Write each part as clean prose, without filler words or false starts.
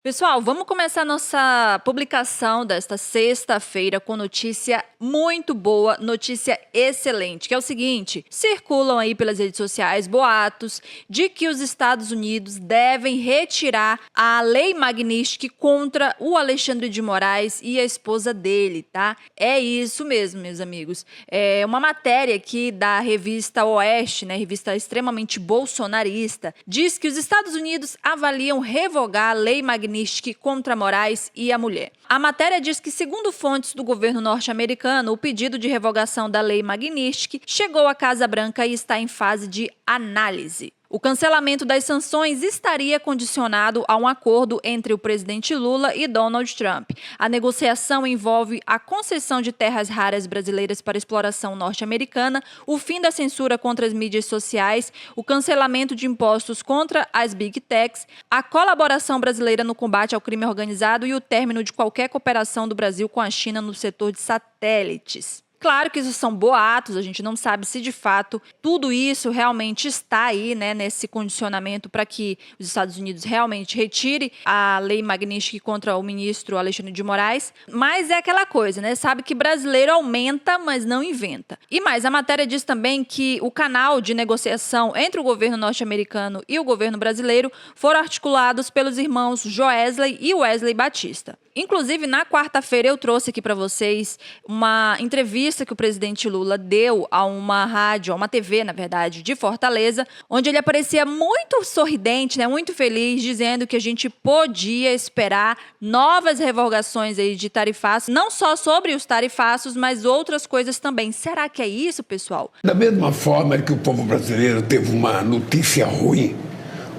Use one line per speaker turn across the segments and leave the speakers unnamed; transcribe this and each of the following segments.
Pessoal, vamos começar nossa publicação desta sexta-feira com notícia muito boa, notícia excelente, que é o seguinte: circulam aí pelas redes sociais boatos de que os Estados Unidos devem retirar a Lei Magnitsky contra o Alexandre de Moraes e a esposa dele, tá? É isso mesmo, meus amigos. É uma matéria aqui da revista Oeste, né, revista extremamente bolsonarista, diz que os Estados Unidos avaliam revogar a Lei Magnitsky contra Moraes e a mulher. A matéria diz que, segundo fontes do governo norte-americano, o pedido de revogação da Lei Magnitsky chegou à Casa Branca e está em fase de análise. O cancelamento das sanções estaria condicionado a um acordo entre o presidente Lula e Donald Trump. A negociação envolve a concessão de terras raras brasileiras para exploração norte-americana, o fim da censura contra as mídias sociais, o cancelamento de impostos contra as Big Techs, a colaboração brasileira no combate ao crime organizado e o término de qualquer cooperação do Brasil com a China no setor de satélites. Claro que isso são boatos, a gente não sabe se de fato tudo isso realmente está aí, né, nesse condicionamento para que os Estados Unidos realmente retire a Lei Magnitsky contra o ministro Alexandre de Moraes, mas é aquela coisa, né, sabe que brasileiro aumenta, mas não inventa. E mais, a matéria diz também que o canal de negociação entre o governo norte-americano e o governo brasileiro foram articulados pelos irmãos Joesley e Wesley Batista. Inclusive, na quarta-feira eu trouxe aqui para vocês uma entrevista que o presidente Lula deu a uma rádio, a uma TV, na verdade, de Fortaleza, onde ele aparecia muito sorridente, né, muito feliz, dizendo que a gente podia esperar novas revogações aí de tarifaços, não só sobre os tarifaços, mas outras coisas também. Será que é isso, pessoal?
Da mesma forma que o povo brasileiro teve uma notícia ruim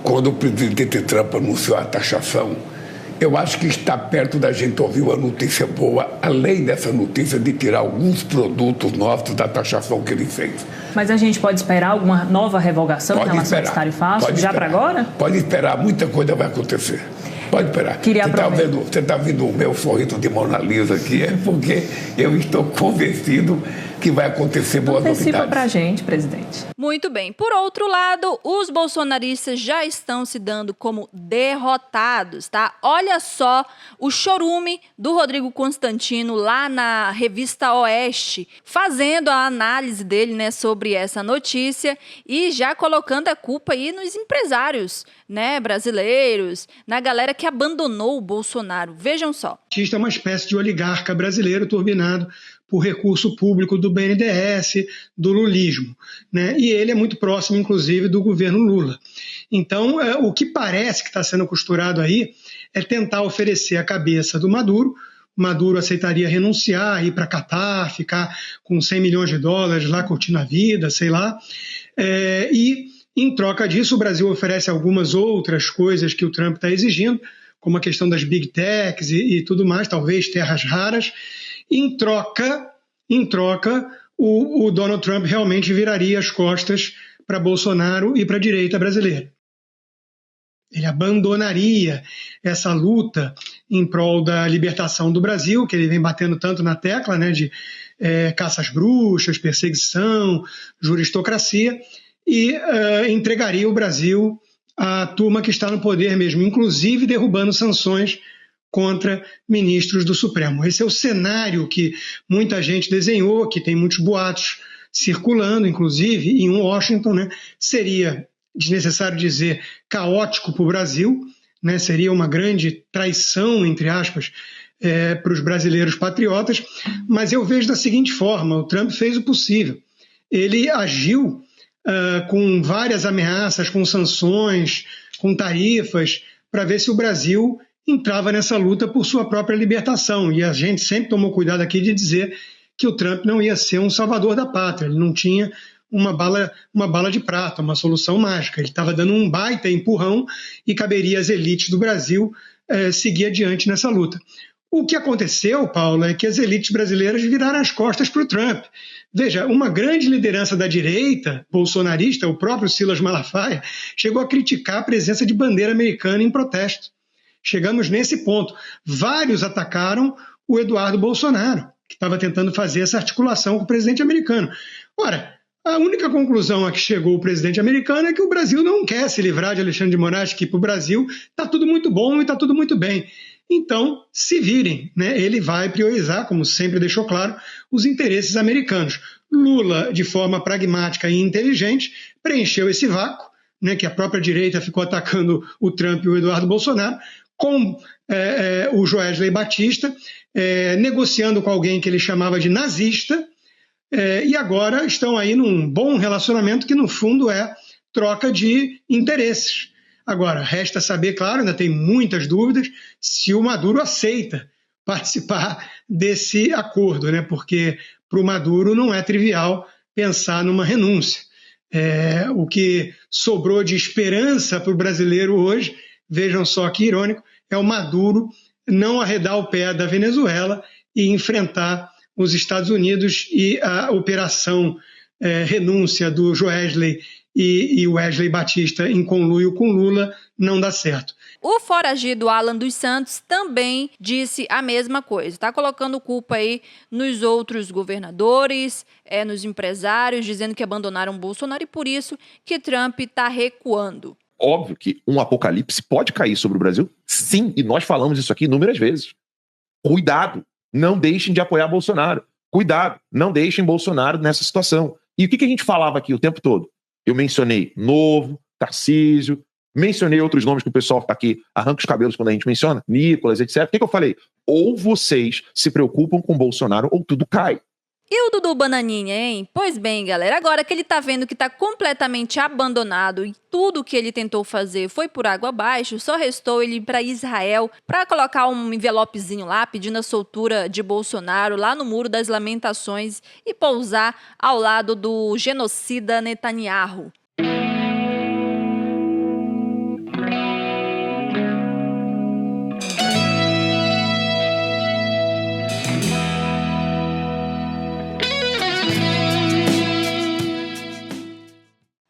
quando o presidente Trump anunciou a taxação, eu acho que está perto da gente ouvir uma notícia boa, além dessa notícia de tirar alguns produtos nossos da taxação que ele fez.
Mas a gente pode esperar alguma nova revogação em relação aos tarifaços? Já para agora?
Pode esperar, muita coisa vai acontecer. Pode esperar. Você está vendo o meu sorriso de Mona Lisa aqui, é porque eu estou convencido que vai acontecer boas novidades.
Antecipa pra gente, presidente.
Muito bem. Por outro lado, os bolsonaristas já estão se dando como derrotados, tá? Olha só o chorume do Rodrigo Constantino lá na revista Oeste, fazendo a análise dele, né, sobre essa notícia e já colocando a culpa aí nos empresários, né, brasileiros, na galera que abandonou o Bolsonaro. Vejam só.
É uma espécie de oligarca brasileiro turbinado por recurso público do BNDES, do lulismo, né? E ele é muito próximo, inclusive, do governo Lula. Então, o que parece que está sendo costurado aí é tentar oferecer a cabeça do Maduro. Maduro aceitaria renunciar, ir para Catar, ficar com 100 milhões de dólares lá curtindo a vida, sei lá. E, em troca disso, o Brasil oferece algumas outras coisas que o Trump está exigindo, como a questão das Big Techs e tudo mais, talvez terras raras. Em troca, o Donald Trump realmente viraria as costas para Bolsonaro e para a direita brasileira. Ele abandonaria essa luta em prol da libertação do Brasil, que ele vem batendo tanto na tecla, né, de caça às bruxas, perseguição, juristocracia, e entregaria o Brasil à turma que está no poder mesmo, inclusive derrubando sanções contra ministros do Supremo. Esse é o cenário que muita gente desenhou, que tem muitos boatos circulando, inclusive em Washington, né? Seria, desnecessário dizer, caótico para o Brasil, né? Seria uma grande traição, entre aspas, para os brasileiros patriotas, mas eu vejo da seguinte forma: o Trump fez o possível. Ele agiu com várias ameaças, com sanções, com tarifas, para ver se o Brasil entrava nessa luta por sua própria libertação. E a gente sempre tomou cuidado aqui de dizer que o Trump não ia ser um salvador da pátria, ele não tinha uma bala de prata, uma solução mágica. Ele estava dando um baita empurrão e caberia às elites do Brasil seguir adiante nessa luta. O que aconteceu, Paulo, é que as elites brasileiras viraram as costas para o Trump. Veja, uma grande liderança da direita bolsonarista, o próprio Silas Malafaia, chegou a criticar a presença de bandeira americana em protesto. Chegamos nesse ponto. Vários atacaram o Eduardo Bolsonaro, que estava tentando fazer essa articulação com o presidente americano. Ora, A única conclusão a que chegou o presidente americano é que o Brasil não quer se livrar de Alexandre de Moraes, que para o Brasil está tudo muito bom e está tudo muito bem. Então, se virem, né? Ele vai priorizar, como sempre deixou claro, os interesses americanos. Lula, de forma pragmática e inteligente, preencheu esse vácuo, né, que a própria direita ficou atacando o Trump e o Eduardo Bolsonaro, com o Joesley Batista, negociando com alguém que ele chamava de nazista, e agora estão aí num bom relacionamento que, no fundo, é troca de interesses. Agora, resta saber, claro, ainda tem muitas dúvidas, se o Maduro aceita participar desse acordo, né? Porque para o Maduro não é trivial pensar numa renúncia. O que sobrou de esperança para o brasileiro hoje, vejam só que irônico, é o Maduro não arredar o pé da Venezuela e enfrentar os Estados Unidos, e a operação renúncia do Joesley e Wesley Batista em conluio com Lula não dá certo.
O foragido Alan dos Santos também disse a mesma coisa, tá colocando culpa aí nos outros governadores, nos empresários, dizendo que abandonaram Bolsonaro e por isso que Trump está recuando.
Óbvio que um apocalipse pode cair sobre o Brasil, sim, e nós falamos isso aqui inúmeras vezes. Cuidado, não deixem de apoiar Bolsonaro. Cuidado, não deixem Bolsonaro nessa situação. E o que a gente falava aqui o tempo todo? Eu mencionei Novo, Tarcísio, mencionei outros nomes que o pessoal aqui arranca os cabelos quando a gente menciona, Nicolas, etc. O que eu falei? Ou vocês se preocupam com Bolsonaro ou tudo cai.
E o Dudu Bananinha, hein? Pois bem, galera, agora que ele tá vendo que tá completamente abandonado e tudo que ele tentou fazer foi por água abaixo, só restou ele ir para Israel para colocar um envelopezinho lá pedindo a soltura de Bolsonaro lá no Muro das Lamentações e pousar ao lado do genocida Netanyahu.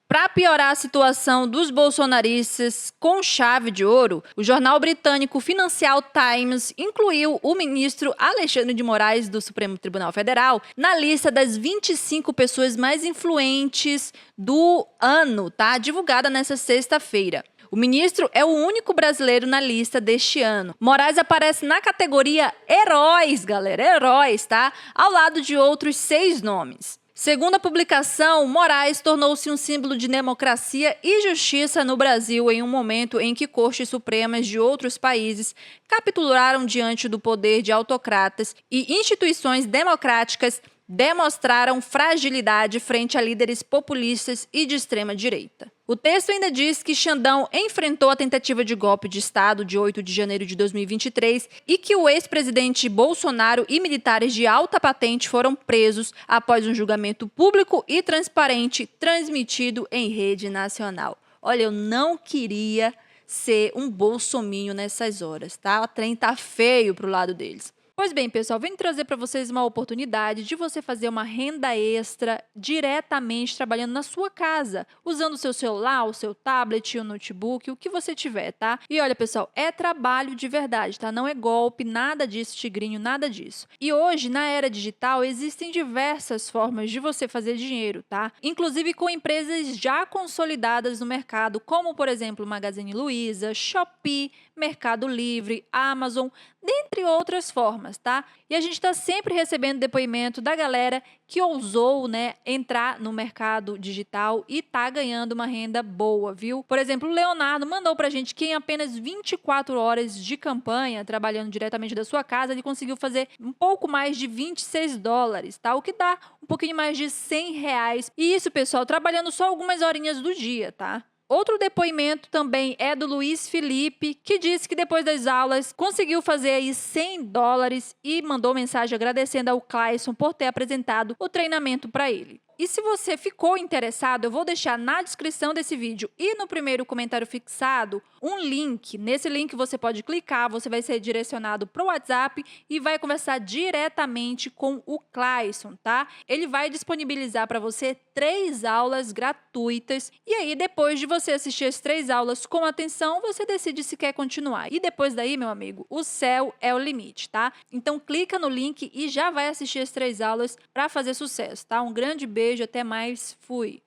Para piorar a situação dos bolsonaristas com chave de ouro, o jornal britânico Financial Times incluiu o ministro Alexandre de Moraes do Supremo Tribunal Federal na lista das 25 pessoas mais influentes do ano, tá? Divulgada nessa sexta-feira. O ministro é o único brasileiro na lista deste ano. Moraes aparece na categoria Heróis, galera, heróis, tá? Ao lado de outros 6 nomes. Segundo a publicação, Moraes tornou-se um símbolo de democracia e justiça no Brasil em um momento em que cortes supremas de outros países capitularam diante do poder de autocratas e instituições democráticas demonstraram fragilidade frente a líderes populistas e de extrema-direita. O texto ainda diz que Xandão enfrentou a tentativa de golpe de Estado de 8 de janeiro de 2023 e que o ex-presidente Bolsonaro e militares de alta patente foram presos após um julgamento público e transparente transmitido em rede nacional. Olha, eu não queria ser um bolsominho nessas horas, tá? O trem tá feio pro lado deles. Pois bem, pessoal, venho trazer para vocês uma oportunidade de você fazer uma renda extra diretamente trabalhando na sua casa, usando o seu celular, o seu tablet, o notebook, o que você tiver, tá? E olha, pessoal, é trabalho de verdade, tá? Não é golpe, nada disso, tigrinho, nada disso. E hoje, na era digital, existem diversas formas de você fazer dinheiro, tá? Inclusive com empresas já consolidadas no mercado, como, por exemplo, Magazine Luiza, Shopee, Mercado Livre, Amazon, dentre outras formas, tá? E a gente está sempre recebendo depoimento da galera que ousou, né, entrar no mercado digital e tá ganhando uma renda boa, viu? Por exemplo, o Leonardo mandou pra gente que em apenas 24 horas de campanha, trabalhando diretamente da sua casa, ele conseguiu fazer um pouco mais de $26, tá? O que dá um pouquinho mais de R$100. E isso, pessoal, trabalhando só algumas horinhas do dia, tá? Outro depoimento também é do Luiz Felipe, que disse que depois das aulas conseguiu fazer aí $100 e mandou mensagem agradecendo ao Clayson por ter apresentado o treinamento para ele. E se você ficou interessado, eu vou deixar na descrição desse vídeo e no primeiro comentário fixado um link. Nesse link você pode clicar, você vai ser direcionado para o WhatsApp e vai conversar diretamente com o Clayson, tá? Ele vai disponibilizar para você 3 aulas gratuitas e aí depois de você assistir as 3 aulas com atenção, você decide se quer continuar. E depois daí, meu amigo, o céu é o limite, tá? Então clica no link e já vai assistir as 3 aulas para fazer sucesso, tá? Um grande beijo. beijo, até mais, fui.